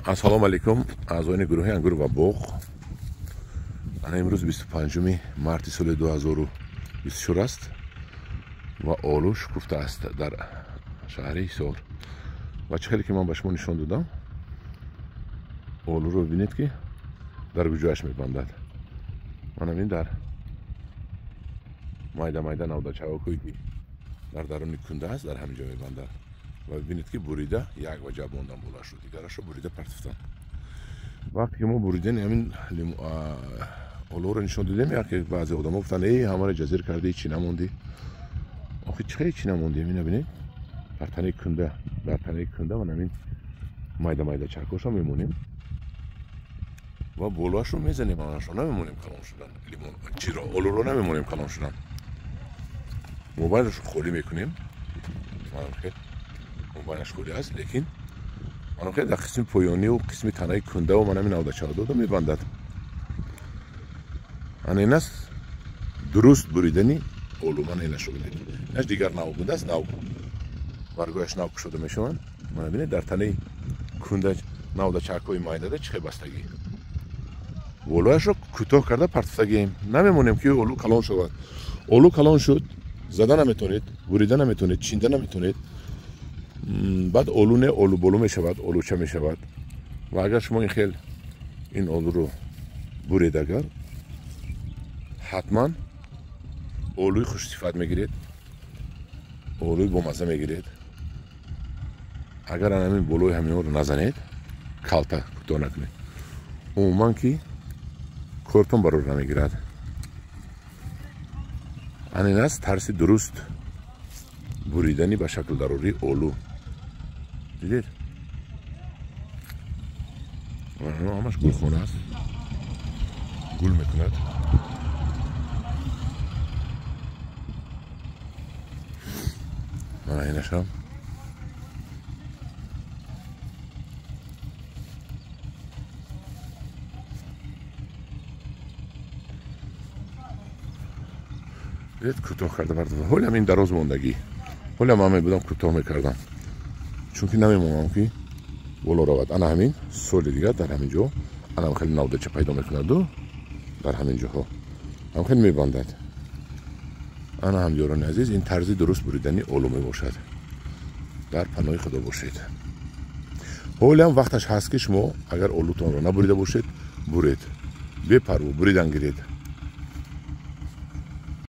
Ассалому алейкум аъзоини гурӯҳи ангур ва боғ. Ана имрӯз 25 марти соли 2024 аст ва олу шукуфта аст дар шаҳри Ҳисор. ва чӣ хеле ки ман ба шумо нишон додам, олуро бибинед ки дар гуҷояш мебандад. Мана бин дар майда навдачавакое ки дар даруни кунда аст, дар ҳамин ҷо мебандад. ва бибинед ки бурида як ваҷа мондан бола шуд, дигарашро бурида партифтан. вақте ки мо буридем ҳамин олуро нишон додем, як баъзе одамо гуфтанд ҳамаро ҷазир кардӣ, чӣ намондӣ? охи чӣ хеле чӣ намондем? ина бинед, дар танаи кунда ман ҳамин майда чаркошро мемонем ва болоашро мезанем, анашро намемонем калон шудан. Чиро олуро намемонем калон шудан. мобайлашро холӣ мекунем. мобайлаш холӣ аст, лекин манохе дар қисми поёниву қисми танаи кундаву ман ҳамин навдачава дода мебандад. ана ин аст дуруст буридани олу. ман инашро бинед, инаш дигар нав будааст, нав баргояш нав кушода мешаванд. мана бинед дар танаи кунда навдачакҳои майдада чӣ хел бастагӣ. болояшро кӯтоҳ карда партифтагием. намемонем ки олу калон шавад. олу калон шуд, зада наметавонед, бурида наметавонед, чинда наметавонед. баъд олу не олу болу мешавад, олуча мешавад. ва агар шумо ин хел ин олуро буред, агар ҳатман олуи хушсифат мегиред, олуи бомазза мегиред. агар ҳамин болои ҳаминҳоро назанед, калта кӯтоҳ накунед, умуман ки кортон барор намегирад. ана ин аст тарси дуруст буридани ба шаклдарории олу. дидед? ҳамаш гулхона аст, гул мекунад. мана инашам дидед, кӯтоҳ карда бардода. ҳолиам ин дароз мондагӣ, ҳолиам ман мебудам кӯтоҳ мекардам, чунки намемонам ки боло равад. ана ҳамин соли дигар дар ҳамин ҷо анам хеле навдача пайдо мекунаду дар ҳамин ҷоҳо ҳам хеле мебандад. ана ҳамёрони азиз, ин тарзи дуруст буридани олу мебошад. дар паноҳи худо бошед. ҳолиам вақташ ҳаст ки шумо агар олутонро набурида бошед, буред, бепарво буридан гиред.